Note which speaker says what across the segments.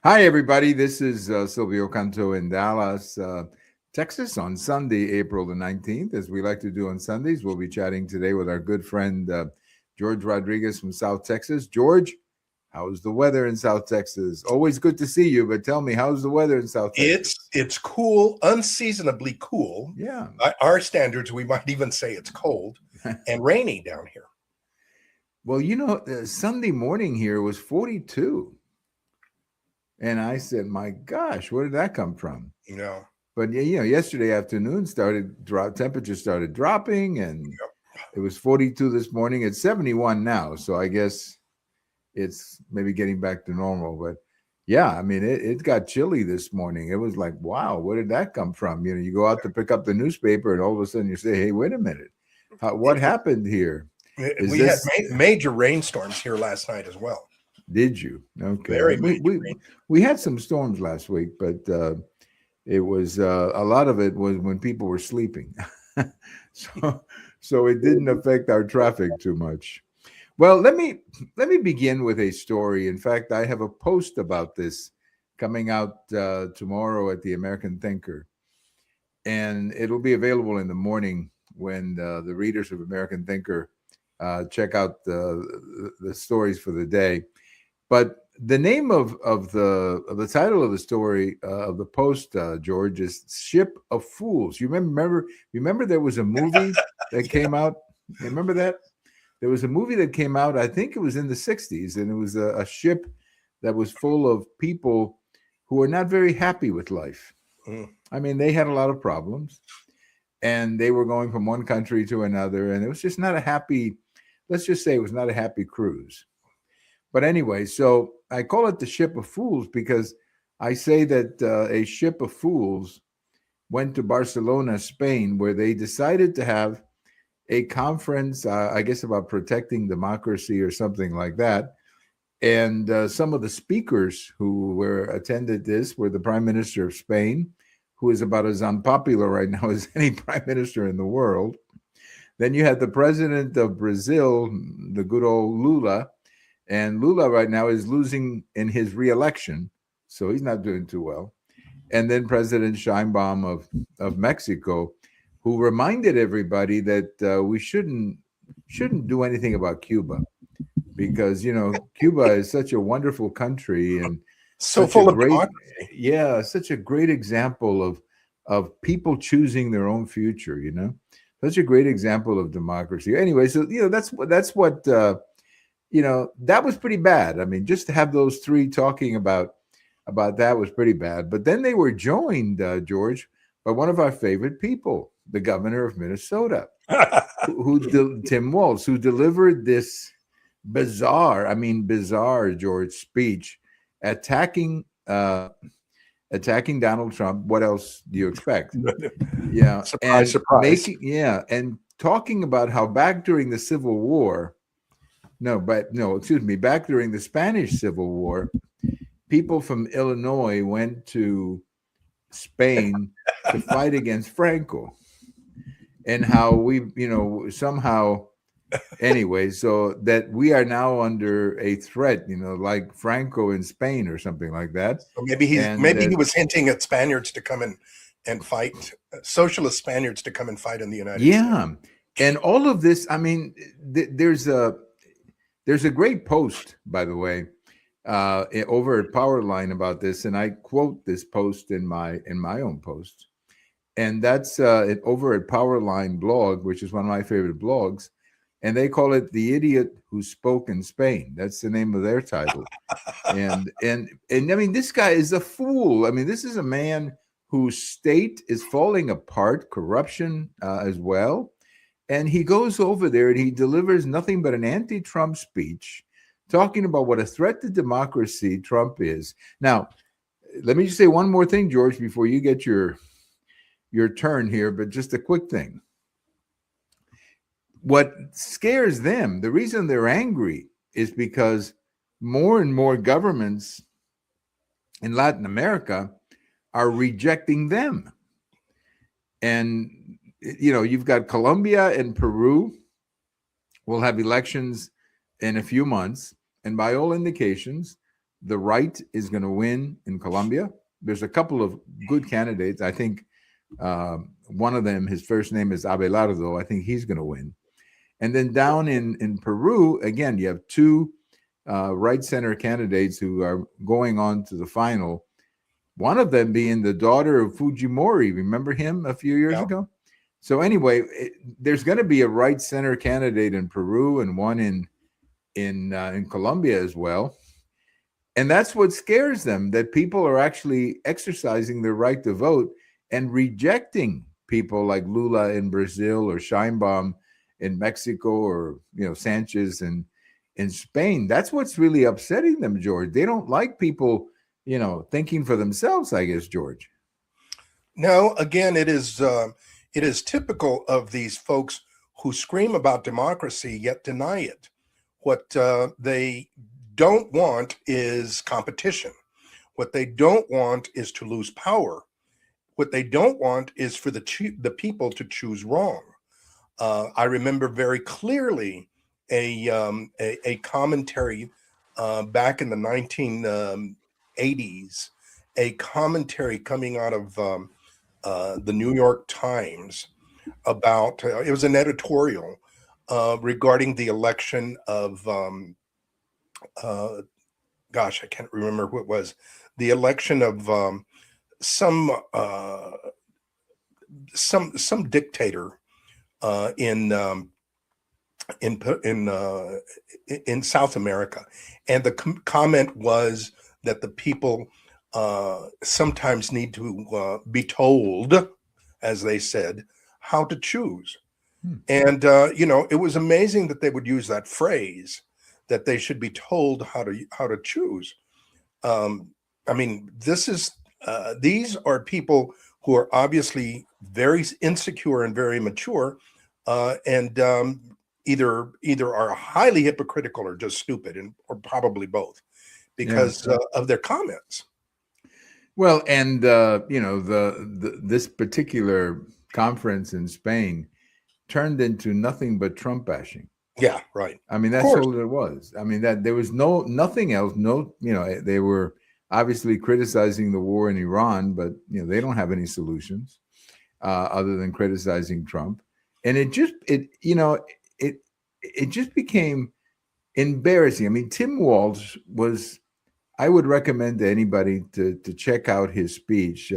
Speaker 1: Hi, everybody. This is Silvio Canto in Dallas, Texas on Sunday, April the 19th. As we like to do on Sundays, we'll be chatting today with our good friend, George Rodriguez from South Texas. George, how's the weather in South Texas? Always good to see you, but tell me, how's the weather in South Texas?
Speaker 2: It's cool, unseasonably cool.
Speaker 1: Yeah.
Speaker 2: By our standards, we might even say it's cold and rainy down here.
Speaker 1: Well, Sunday morning here was 42. And I said, my gosh, where did that come from? But yesterday afternoon temperature started dropping, and it was 42 this morning. It's 71 now, so I guess it's maybe getting back to normal. But yeah, I mean, it got chilly this morning. It was like, wow, where did that come from? You go out to pick up the newspaper, and all of a sudden you say, hey, wait a minute, what happened here?
Speaker 2: Had major rainstorms here last night as well.
Speaker 1: Did you? Okay. We had some storms last week, but it was a lot of it was when people were sleeping. so it didn't affect our traffic too much. Well, let me begin with a story. In fact, I have a post about this coming out tomorrow at the American Thinker, and it'll be available in the morning when the readers of American Thinker check out the stories for the day. But the name of the title of the story of the post, George, is "Ship of Fools." You remember there was a movie that came out. You remember that? There was a movie that came out. I think it was in the '60s, and it was a ship that was full of people who were not very happy with life. I mean, they had a lot of problems, and they were going from one country to another, and it was just not a happy. Let's just say it was not a happy cruise. But anyway, so I call it the Ship of Fools because I say that a ship of fools went to Barcelona, Spain, where they decided to have a conference, I guess, about protecting democracy or something like that. And some of the speakers who attended this were the Prime Minister of Spain, who is about as unpopular right now as any prime minister in the world. Then you had the president of Brazil, the good old Lula. And Lula right now is losing in his reelection, so he's not doing too well. And then President Sheinbaum of Mexico, who reminded everybody that we shouldn't do anything about Cuba, because Cuba is such a wonderful country and
Speaker 2: so full of democracy.
Speaker 1: Yeah, such a great example of people choosing their own future. Such a great example of democracy. Anyway, so that's what. That was pretty bad. I mean, just to have those three talking about that was pretty bad. But then they were joined, George, by one of our favorite people, the governor of Minnesota, Tim Walz, who delivered this bizarre, George, speech attacking Donald Trump. What else do you expect? Yeah,
Speaker 2: surprise.
Speaker 1: And talking about how back during the Civil War. Back during the Spanish Civil War, people from Illinois went to Spain to fight against Franco, and how we, somehow, anyway, so that we are now under a threat, like Franco in Spain or something like that.
Speaker 2: So maybe he was hinting at Spaniards to come and fight, socialist Spaniards to come and fight in the United States.
Speaker 1: Yeah, and all of this. I mean, There's a great post, by the way, over at Powerline about this, and I quote this post in my own post, and that's over at Powerline blog, which is one of my favorite blogs, and they call it "The Idiot Who Spoke in Spain." That's the name of their title, and I mean, this guy is a fool. I mean, this is a man whose state is falling apart, corruption as well. And he goes over there and he delivers nothing but an anti-Trump speech, talking about what a threat to democracy Trump is. Now, let me just say one more thing, George, before you get your turn here, but just a quick thing. What scares them, the reason they're angry, is because more and more governments in Latin America are rejecting them. And you've got Colombia and Peru will have elections in a few months. And by all indications, the right is going to win in Colombia. There's a couple of good candidates. I think one of them, his first name is Abelardo. I think he's going to win. And then down in Peru, again, you have two right center candidates who are going on to the final. One of them being the daughter of Fujimori. Remember him a few years ago? So anyway, there's going to be a right center candidate in Peru and one in Colombia as well. And that's what scares them, that people are actually exercising their right to vote and rejecting people like Lula in Brazil or Sheinbaum in Mexico or, Sanchez in Spain. That's what's really upsetting them, George. They don't like people, thinking for themselves, I guess, George.
Speaker 2: No, again, it is typical of these folks who scream about democracy yet deny it. What they don't want is competition. What they don't want is to lose power. What they don't want is for the people to choose wrong. I remember very clearly a commentary back in the 1980s, a commentary coming out of the New York Times about, it was an editorial regarding the election of, gosh, I can't remember who it was, the election of some dictator in South America, and the comment was that the people sometimes need to be told, as they said, how to choose. And it was amazing that they would use that phrase, that they should be told how to choose. I mean, these are people who are obviously very insecure and very mature, and either are highly hypocritical or just stupid, or probably both, because of their comments.
Speaker 1: Well, and this particular conference in Spain turned into nothing but Trump bashing.
Speaker 2: Yeah, right.
Speaker 1: I mean, that's all it was. I mean, that there was nothing else. No, they were obviously criticizing the war in Iran, but they don't have any solutions other than criticizing Trump. And it just became embarrassing. I mean, Tim Walz was. I would recommend to anybody to check out his speech.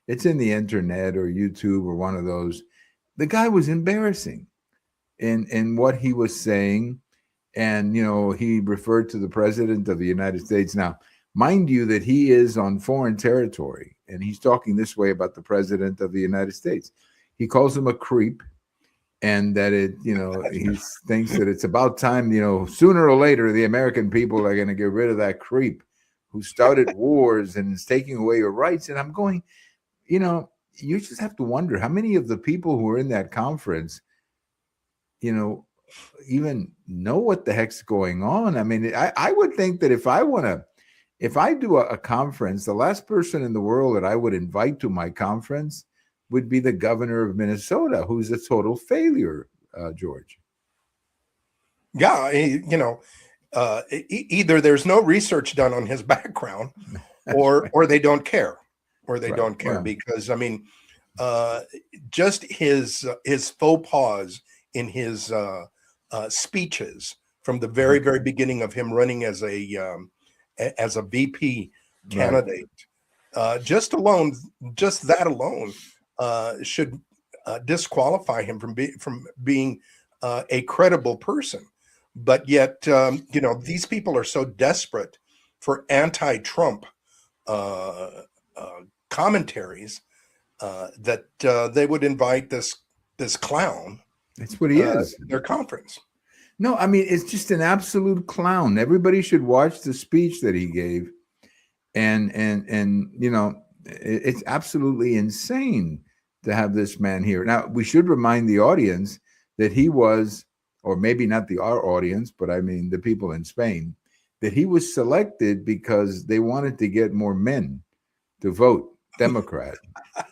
Speaker 1: It's in the internet or YouTube or one of those. The guy was embarrassing in what he was saying. And, he referred to the president of the United States. Now, mind you that he is on foreign territory, and he's talking this way about the president of the United States. He calls him a creep, and that he thinks that it's about time, sooner or later, the American people are going to get rid of that creep who started wars and is taking away your rights. And I'm going, you just have to wonder how many of the people who were in that conference, even know what the heck's going on. I mean, I would think that if I do a conference, the last person in the world that I would invite to my conference would be the governor of Minnesota, who's a total failure, George.
Speaker 2: Yeah, either there's no research done on his background, or they don't care, because I mean, just his faux pas in his speeches from the very beginning of him running as a VP candidate, just that alone should disqualify him from being a credible person. But yet, these people are so desperate for anti-Trump commentaries that they would invite this clown.
Speaker 1: That's what he is.
Speaker 2: Their conference.
Speaker 1: No, I mean, it's just an absolute clown. Everybody should watch the speech that he gave, and it's absolutely insane to have this man here. Now, we should remind the audience that he was, or maybe not our audience, but I mean the people in Spain, that he was selected because they wanted to get more men to vote Democrat.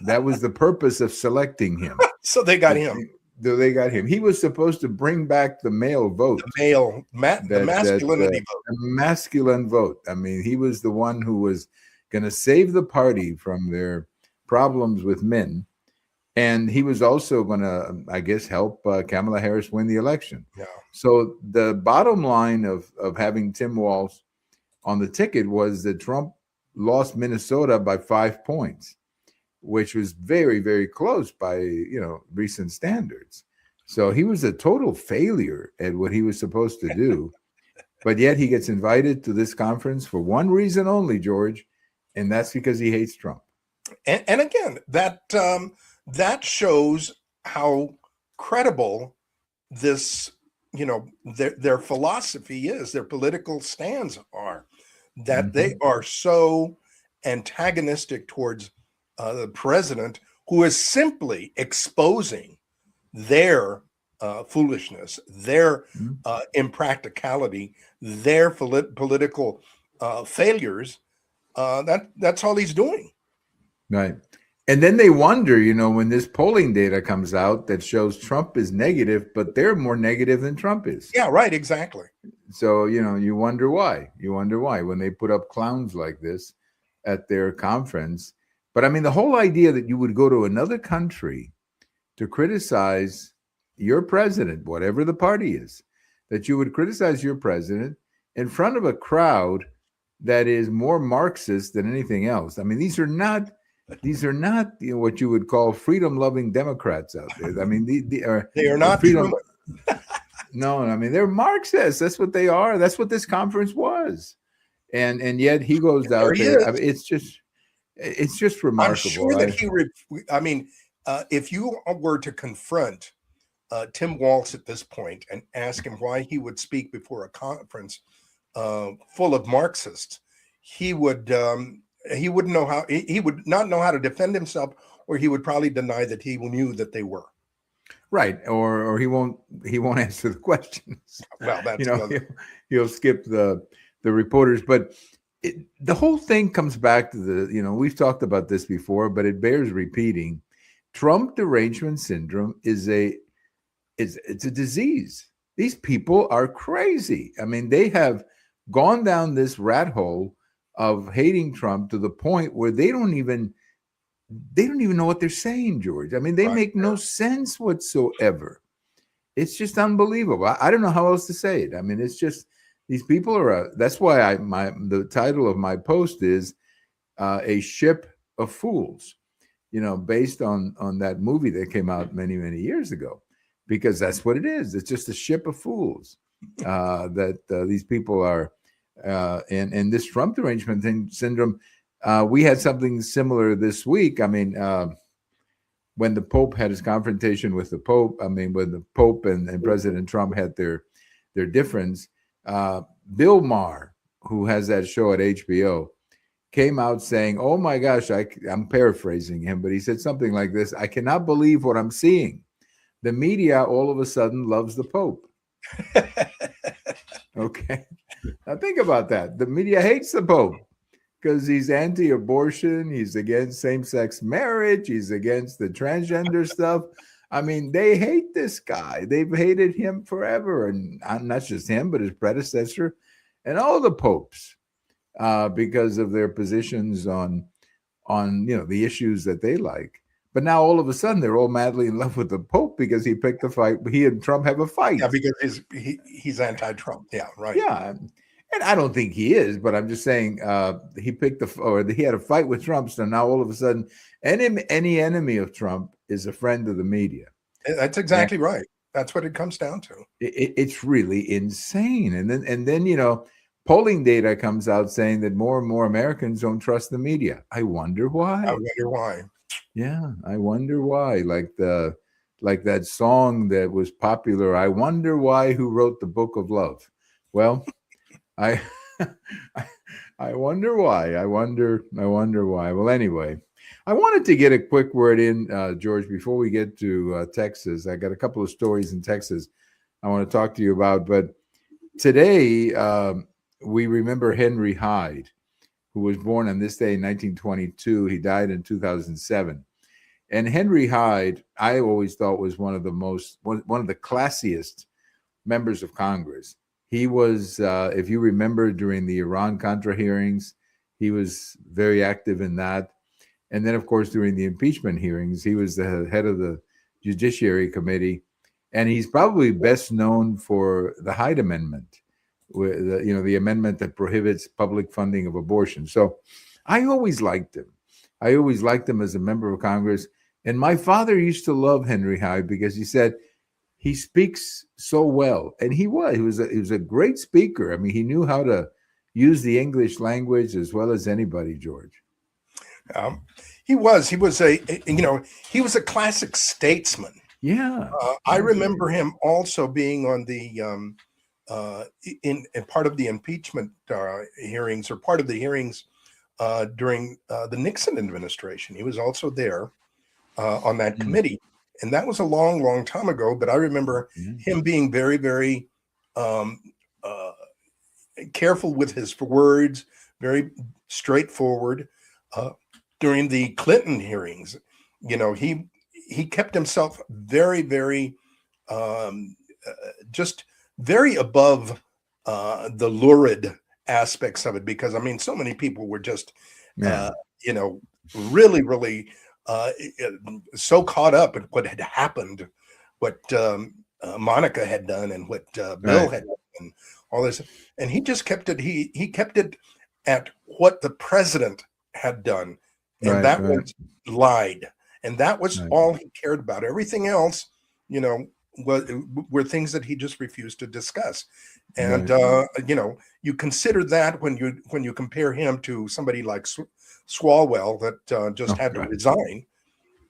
Speaker 1: That was the purpose of selecting him.
Speaker 2: So they got him.
Speaker 1: they got him. He was supposed to bring back the male vote,
Speaker 2: the masculinity vote,
Speaker 1: the masculine vote. I mean, he was the one who was going to save the party from their problems with men, and he was also going to, I guess, help Kamala Harris win the election.
Speaker 2: Yeah.
Speaker 1: So the bottom line of having Tim Walz on the ticket was that Trump lost Minnesota by 5 points, which was very, very close by, recent standards. So he was a total failure at what he was supposed to do. But yet he gets invited to this conference for one reason only, George, and that's because he hates Trump.
Speaker 2: And again, that shows how credible this, their philosophy is, their political stands are, that they are so antagonistic towards the president, who is simply exposing their foolishness, their impracticality, their political failures. That's all he's doing.
Speaker 1: Right. And then they wonder, when this polling data comes out that shows Trump is negative, but they're more negative than Trump is.
Speaker 2: Yeah, right. Exactly.
Speaker 1: So, you wonder why. You wonder why when they put up clowns like this at their conference. But I mean, the whole idea that you would go to another country to criticize your president, whatever the party is, that you would criticize your president in front of a crowd that is more Marxist than anything else. I mean, these are not what you would call freedom-loving Democrats out there. I mean,
Speaker 2: they are not freedom.
Speaker 1: No, I mean, they're Marxists. That's what they are. That's what this conference was. And yet he goes out there. I mean, it's just remarkable.
Speaker 2: I'm sure that if you were to confront Tim Walz at this point and ask him why he would speak before a conference full of Marxists, he would know how. He would not know how to defend himself, or he would probably deny that he knew that they were.
Speaker 1: Right, or he won't answer the questions.
Speaker 2: Well, that's
Speaker 1: he'll skip the reporters. But the whole thing comes back to we've talked about this before, but it bears repeating. Trump derangement syndrome is a disease. These people are crazy. I mean, they have gone down this rat hole of hating Trump to the point where they don't even know what they're saying, George. I mean, they make no sense whatsoever. It's just unbelievable. I don't know how else to say it. I mean, it's just these people are. That's why the title of my post is A Ship of Fools. Based on that movie that came out many, many years ago, because that's what it is. It's just a ship of fools that these people are. And this Trump derangement syndrome, we had something similar this week. I mean, when the Pope had his confrontation with the Pope, when the Pope and President Trump had their difference, Bill Maher, who has that show at HBO, came out saying, "Oh my gosh," I'm paraphrasing him, but he said something like this: "I cannot believe what I'm seeing. The media all of a sudden loves the Pope." Okay. Now think about that. The media hates the Pope because he's anti-abortion. He's against same-sex marriage. He's against the transgender stuff. I mean, they hate this guy. They've hated him forever. And not just him, but his predecessor and all the popes because of their positions on the issues that they like. But now all of a sudden they're all madly in love with the Pope because he picked a fight. He and Trump have a fight.
Speaker 2: Yeah, because he's anti-Trump. Yeah, right.
Speaker 1: Yeah, and I don't think he is, but I'm just saying he had a fight with Trump. So now all of a sudden, any enemy of Trump is a friend of the media.
Speaker 2: That's exactly right. That's what it comes down to.
Speaker 1: It's really insane. And then polling data comes out saying that more and more Americans don't trust the media. I wonder why. Yeah, I wonder why. Like that song that was popular. I wonder why. Who wrote the Book of Love? Well, I wonder why. I wonder why. Well, anyway, I wanted to get a quick word in, George, before we get to Texas. I got a couple of stories in Texas I want to talk to you about. But today we remember Henry Hyde, who was born on this day in 1922. He died in 2007. And Henry Hyde, I always thought was one of the classiest members of Congress. He was, if you remember, during the Iran-Contra hearings, he was very active in that. And then, of course, during the impeachment hearings, he was the head of the Judiciary Committee. And he's probably best known for the Hyde Amendment, the amendment that prohibits public funding of abortion. So I always liked him. I always liked him as a member of Congress. And my father used to love Henry Hyde because he said he speaks so well. And he was a great speaker. I mean, he knew how to use the English language as well as anybody, George.
Speaker 2: He was a classic statesman.
Speaker 1: Yeah.
Speaker 2: I remember him also being on the in part of the impeachment hearings, or part of the hearings during the Nixon administration. He was also there on that committee, and that was a long, long time ago. But I remember him being very, very careful with his words, very straightforward. During the Clinton hearings, he kept himself very, very, just very above the lurid aspects of it, because I mean, so many people were just, really, really so caught up in what had happened, what Monica had done, and what Bill had done, and all this, and he just kept it. He kept it at what the president had done, and that was lied. And that was all he cared about. Everything else, were things that he just refused to discuss. And you consider that when you compare him to somebody like Swalwell that just had to resign,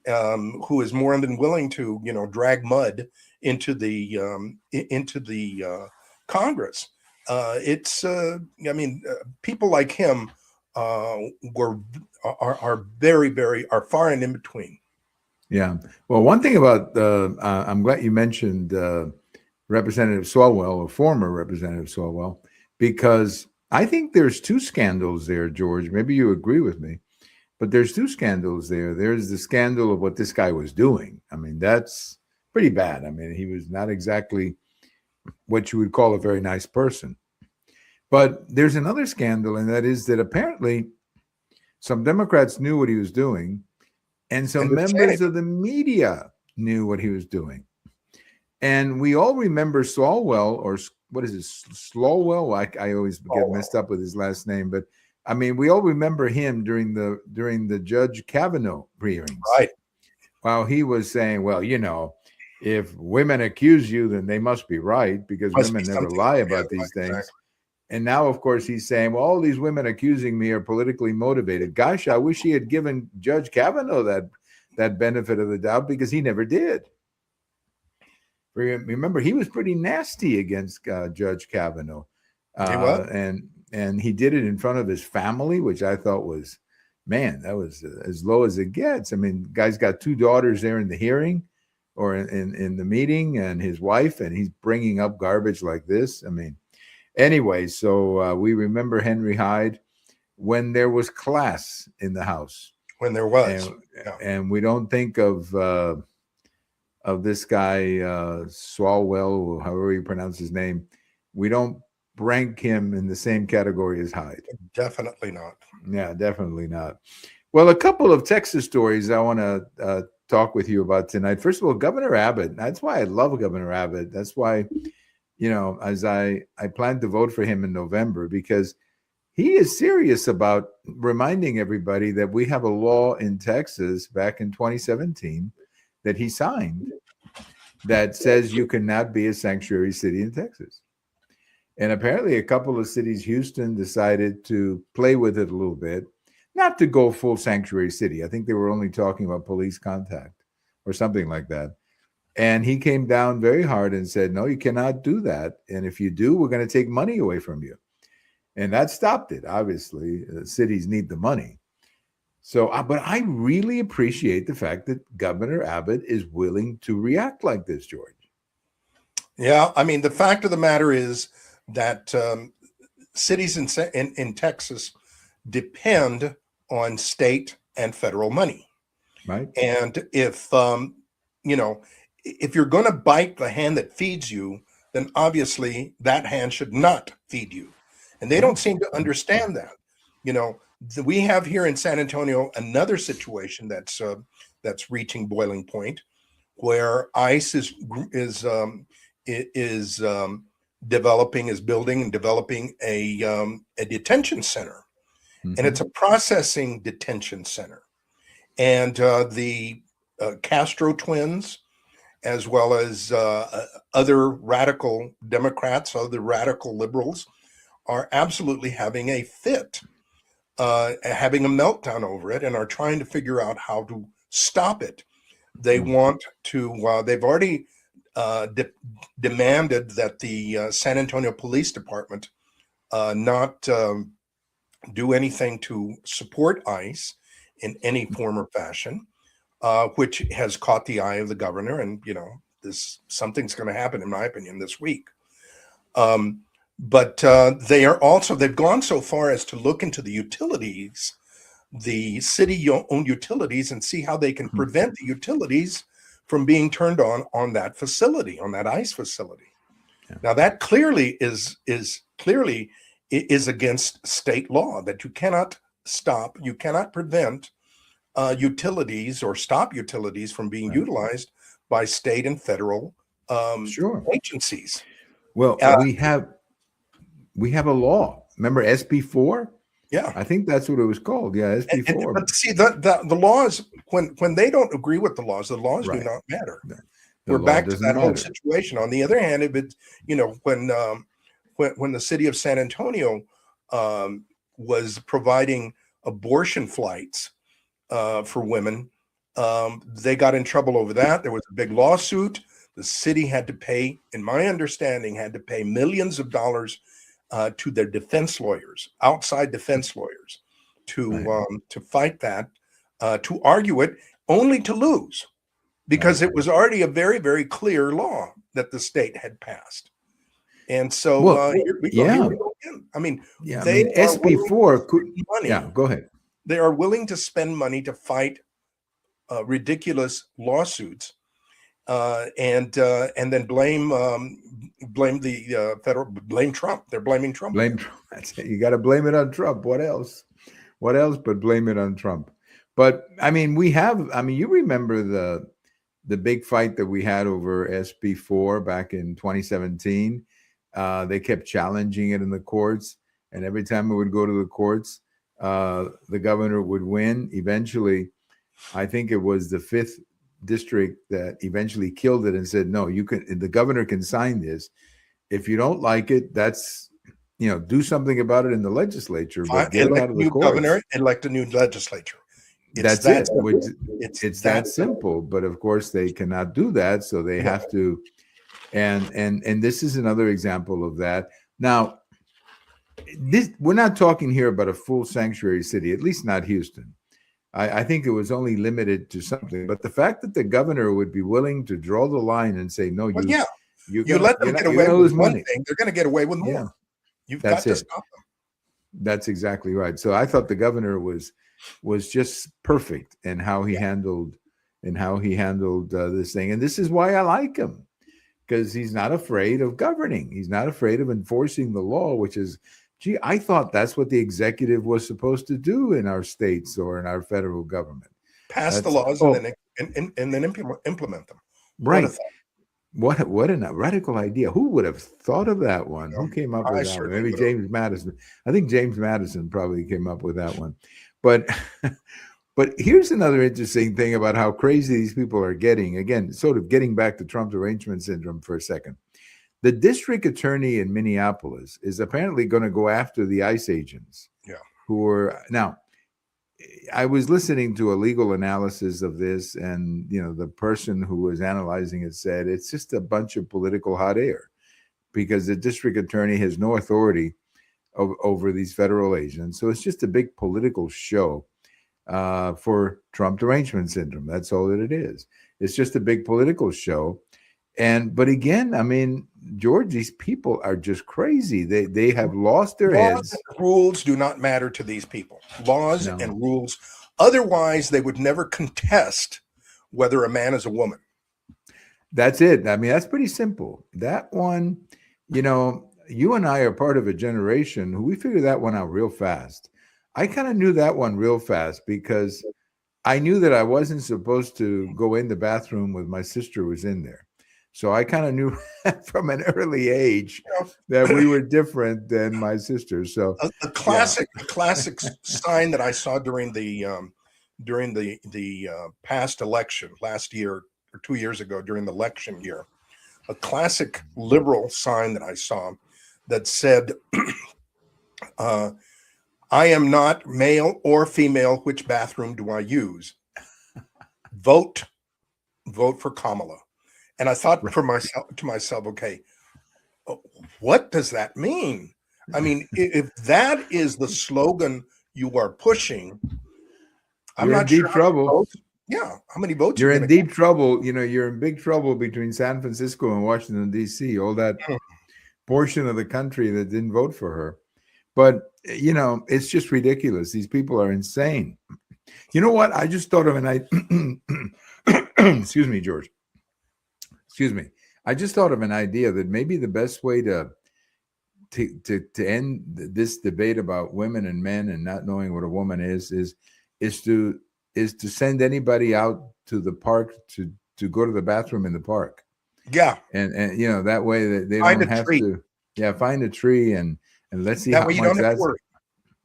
Speaker 2: who is more than willing to drag mud into the Congress. People like him are very, very far and in between.
Speaker 1: Yeah. Well, one thing about I'm glad you mentioned Representative Swalwell, or former Representative Swalwell, because I think there's two scandals there, George. Maybe you agree with me, but there's two scandals there. There's the scandal of what this guy was doing. I mean, that's pretty bad. I mean, he was not exactly what you would call a very nice person. But there's another scandal, and that is that apparently some Democrats knew what he was doing, and some members of the media knew what he was doing. And we all remember Swalwell, or what is it, Slowell? I always get messed up with his last name, but I mean, we all remember him during the Judge Kavanaugh hearings.
Speaker 2: Right.
Speaker 1: While he was saying, well, if women accuse you, then they must be right, because women never lie about these things. Exactly. And now, of course, he's saying, well, all these women accusing me are politically motivated. Gosh, I wish he had given Judge Kavanaugh that benefit of the doubt, because he never did. Remember, he was pretty nasty against Judge Kavanaugh.
Speaker 2: He was.
Speaker 1: And he did it in front of his family, which I thought was, man, that was as low as it gets. I mean, guy's got two daughters there in the hearing, or in the meeting, and his wife, and he's bringing up garbage like this. I mean, anyway, so we remember Henry Hyde when there was class in the House.
Speaker 2: When there was.
Speaker 1: And we don't think of this guy, Swalwell, or however you pronounce his name. We don't rank him in the same category as Hyde.
Speaker 2: Definitely not.
Speaker 1: Yeah, definitely not. Well, a couple of Texas stories I want to talk with you about tonight. First of all, Governor Abbott. That's why I love Governor Abbott. That's why, as I plan to vote for him in November, because he is serious about reminding everybody that we have a law in Texas back in 2017 that he signed that says you cannot be a sanctuary city in Texas. And apparently a couple of cities, Houston, decided to play with it a little bit, not to go full sanctuary city. I think they were only talking about police contact or something like that. And he came down very hard and said, no, you cannot do that. And if you do, we're going to take money away from you. And that stopped it. Obviously, cities need the money. So, but I really appreciate the fact that Governor Abbott is willing to react like this, George.
Speaker 2: Yeah, I mean, the fact of the matter is that cities in Texas depend on state and federal money.
Speaker 1: Right.
Speaker 2: And if you know, if you're going to bite the hand that feeds you, then obviously that hand should not feed you. And they don't
Speaker 1: No.
Speaker 2: seem to understand that. You know, we have here in San Antonio another situation that's reaching boiling point, where ICE is developing, is building and developing a detention center, and it's a processing detention center. And the Castro twins, as well as other radical Democrats, other radical liberals, are absolutely having a fit, having a meltdown over it, and are trying to figure out how to stop it. They want to, they've already demanded that the San Antonio Police Department not do anything to support ICE in any form or fashion, which has caught the eye of the governor. And, you know, something's going to happen, in my opinion, this week. But they've gone so far as to look into the utilities, the city-owned utilities, and see how they can prevent the utilities from being turned on that facility, on that ICE facility. Yeah. Now, that clearly is against state law, that you cannot prevent utilities or stop utilities from being utilized by state and federal agencies.
Speaker 1: Well, we have a law. Remember SB4?
Speaker 2: Yeah,
Speaker 1: I think that's what it was called. Yeah, SB4.
Speaker 2: But see, the laws, when they don't agree with the laws do not matter. We're back to that whole situation. On the other hand, if it, you know, when the city of San Antonio was providing abortion flights for women, they got in trouble over that. There was a big lawsuit. The city had to pay, in my understanding, millions of dollars to their defense lawyers, outside defense lawyers, to fight that, to argue it, only to lose, because it was already a very, very clear law that the state had passed. And so here we go again. I mean,
Speaker 1: SB4 could money. Yeah, go ahead.
Speaker 2: They are willing to spend money to fight ridiculous lawsuits, and then blame the blame Trump. They're blaming Trump.
Speaker 1: Blame Trump. You got to blame it on Trump. What else? What else but blame it on Trump? But I mean, you remember the big fight that we had over SB4 back in 2017. They kept challenging it in the courts, and every time it would go to the courts, the governor would win. Eventually, I think it was the 5th district that eventually killed it and said, no, the governor can sign this. If you don't like it, that's, you know, do something about it in the legislature, but get it out of the courts.
Speaker 2: Governor, elect a new legislature.
Speaker 1: That's it. It's that simple. But of course, they cannot do that, so they have to. And this is another example of that. Now, we're not talking here about a full sanctuary city, at least not Houston. I think it was only limited to something. But the fact that the governor would be willing to draw the line and say, no,
Speaker 2: you let them get away with one thing, they're going to get away with more. Yeah. You've got to stop them.
Speaker 1: That's exactly right. So I thought the governor was just perfect in how he handled this thing. And this is why I like him, because he's not afraid of governing. He's not afraid of enforcing the law, which is, I thought that's what the executive was supposed to do in our states or in our federal government.
Speaker 2: Pass the laws and then implement them.
Speaker 1: Right. What a radical idea. Who would have thought of that one? Who came up with that one? Maybe James Madison. I think James Madison probably came up with that one. But here's another interesting thing about how crazy these people are getting. Again, sort of getting back to Trump derangement syndrome for a second. The district attorney in Minneapolis is apparently going to go after the ICE agents.
Speaker 2: Yeah.
Speaker 1: Who are now. I was listening to a legal analysis of this, and the person who was analyzing it said it's just a bunch of political hot air, because the district attorney has no authority over these federal agents. So it's just a big political show for Trump derangement syndrome. That's all that it is. It's just a big political show. But again, I mean, George, these people are just crazy. They have lost their heads.
Speaker 2: And rules do not matter to these people. Laws and rules Otherwise, they would never contest whether a man is a woman.
Speaker 1: That's it. I mean, that's pretty simple. That one, you and I are part of a generation who we figured that one out real fast. I kind of knew that one real fast because I knew that I wasn't supposed to go in the bathroom with my sister who was in there. So I kind of knew from an early age that we were different than my sister. So
Speaker 2: a classic sign that I saw during the past election last year or 2 years ago during the election year, a classic liberal sign that I saw that said, I am not male or female. Which bathroom do I use? Vote for Kamala. And I thought to myself, okay, what does that mean? I mean, if that is the slogan you are pushing, I'm
Speaker 1: you're
Speaker 2: not
Speaker 1: in deep
Speaker 2: sure
Speaker 1: trouble.
Speaker 2: Yeah, how many votes
Speaker 1: you're in deep trouble. You're in big trouble between San Francisco and Washington, D.C., all that portion of the country that didn't vote for her. But, it's just ridiculous. These people are insane. You know what? I just thought of an idea. Excuse me, George. Excuse me. I just thought of an idea that maybe the best way to end this debate about women and men and not knowing what a woman is to send anybody out to the park to go to the bathroom in the park.
Speaker 2: Yeah.
Speaker 1: And that way that they don't have to. Yeah, find a tree and let's see how much that's.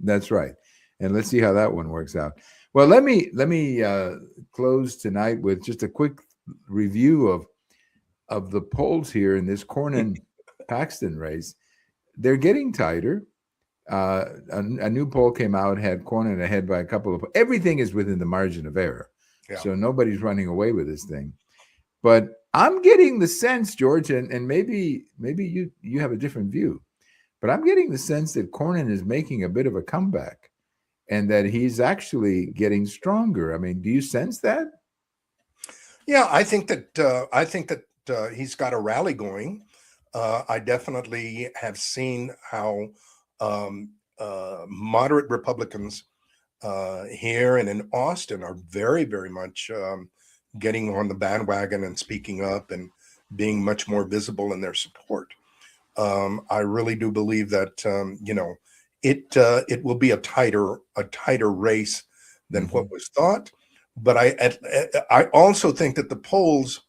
Speaker 1: That's right. And let's see how that one works out. Well, let me close tonight with just a quick review of the polls here in this Cornyn-Paxton race. They're getting tighter. A new poll came out, had Cornyn ahead by a couple of. Everything is within the margin of error, so nobody's running away with this thing. But I'm getting the sense, George, and maybe you have a different view, but I'm getting the sense that Cornyn is making a bit of a comeback, and that he's actually getting stronger. I mean, do you sense that?
Speaker 2: Yeah, I think that he's got a rally going. I definitely have seen how moderate Republicans here and in Austin are very, very much getting on the bandwagon and speaking up and being much more visible in their support. I really do believe that it will be a tighter race than what was thought. But I also think that the polls,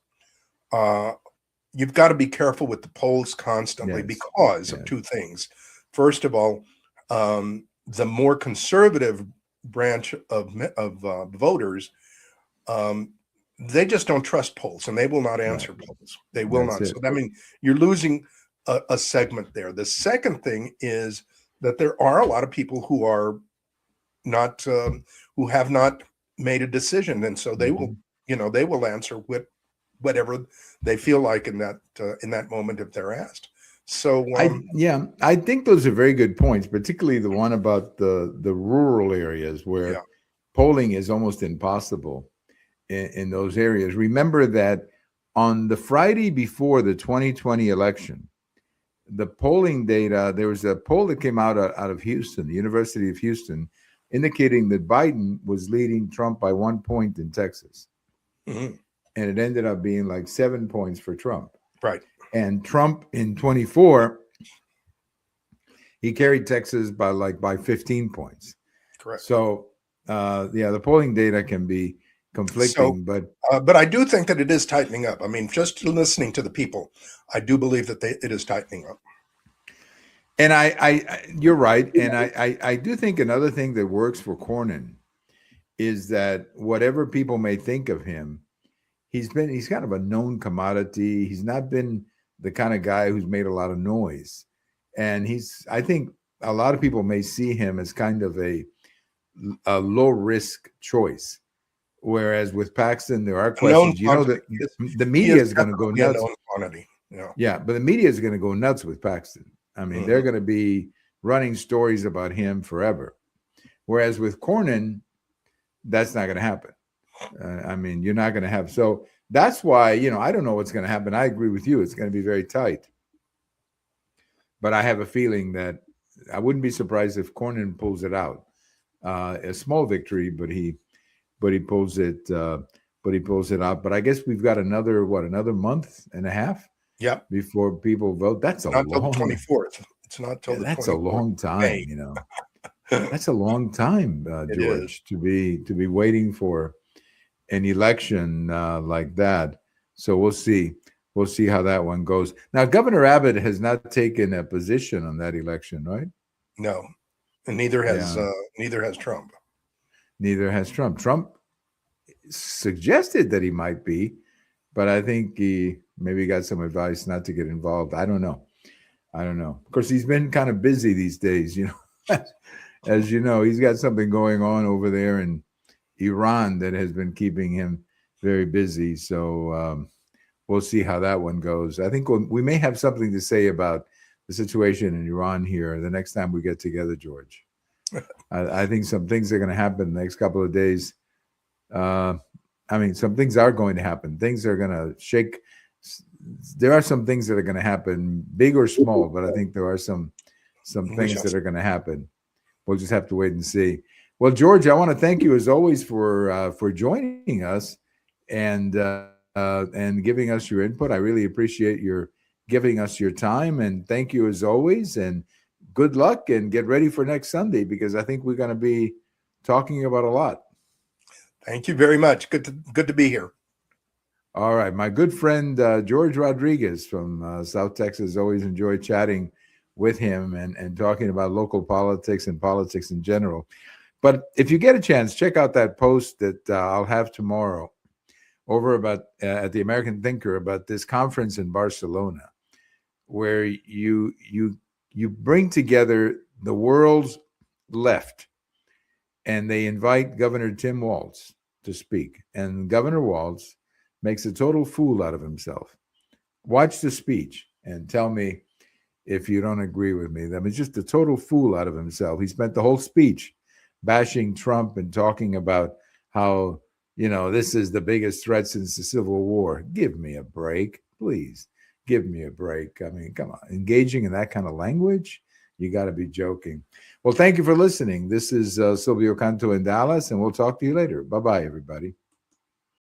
Speaker 2: you've got to be careful with the polls constantly because of two things. First of all, the more conservative branch of voters, they just don't trust polls, and they will not answer polls. They will not. So I mean, you're losing a segment there. The second thing is that there are a lot of people who are not who have not made a decision, and so they will they will answer whatever they feel like in that moment if they're asked. So
Speaker 1: I think those are very good points, particularly the one about the rural areas where polling is almost impossible in those areas. Remember that on the Friday before the 2020 election, the polling data, there was a poll that came out of Houston, the University of Houston, indicating that Biden was leading Trump by 1 point in Texas. And it ended up being like 7 points for Trump.
Speaker 2: Right.
Speaker 1: And Trump in 24, he carried Texas by 15 points.
Speaker 2: Correct.
Speaker 1: So, the polling data can be conflicting,
Speaker 2: but I do think that it is tightening up. I mean, just listening to the people, I do believe that it is tightening up.
Speaker 1: And I you're right. And I do think another thing that works for Cornyn is that whatever people may think of him, he's kind of a known commodity. He's not been the kind of guy who's made a lot of noise. And I think a lot of people may see him as kind of a low risk choice. Whereas with Paxton, there are questions. That the media is going to go nuts. But the media is going to go nuts with Paxton. I mean, they're going to be running stories about him forever. Whereas with Cornyn, that's not going to happen. I mean, you're not going to have. So that's why, I don't know what's going to happen. I agree with you. It's going to be very tight. But I have a feeling that I wouldn't be surprised if Cornyn pulls it out. A small victory, but he but he pulls it. But he pulls it out. But I guess we've got another month and a half
Speaker 2: Yep.
Speaker 1: before people vote. That's a
Speaker 2: Not till the
Speaker 1: long.
Speaker 2: 24th. It's not till the
Speaker 1: That's a
Speaker 2: 24th.
Speaker 1: long time. That's a long time,
Speaker 2: It
Speaker 1: George, to be waiting for an election like that. So we'll see. We'll see how that one goes. Now, Governor Abbott has not taken a position on that election, right?
Speaker 2: No, and neither has Trump.
Speaker 1: Neither has Trump. Trump suggested that he might be, but I think he maybe got some advice not to get involved. I don't know. Of course, he's been kind of busy these days, As you know, he's got something going on over there in Iran that has been keeping him very busy. So we'll see how that one goes. I think we may have something to say about the situation in Iran here the next time we get together, George. I think some things are going to happen the next couple of days. Some things are going to happen. Things are going to shake. There are some things that are going to happen, big or small, but I think there are some things that are going to happen. We'll just have to wait and see. Well, George, I want to thank you as always for joining us and giving us your input. I really appreciate your giving us your time, and thank you as always. And good luck, and get ready for next Sunday, because I think we're going to be talking about a lot.
Speaker 2: Thank you very much. Good to be here.
Speaker 1: All right, my good friend George Rodriguez from South Texas. Always enjoy chatting with him and talking about local politics and politics in general. But if you get a chance, check out that post that I'll have tomorrow over about at the American Thinker about this conference in Barcelona, where you bring together the world's left, and they invite Governor Tim Walz to speak. And Governor Walz makes a total fool out of himself. Watch the speech and tell me if you don't agree with me. I mean, just a total fool out of himself. He spent the whole speech bashing Trump and talking about how, this is the biggest threat since the Civil War. Give me a break, please. Give me a break. I mean, come on. Engaging in that kind of language? You got to be joking. Well, thank you for listening. This is Silvio Canto in Dallas, and we'll talk to you later. Bye-bye, everybody.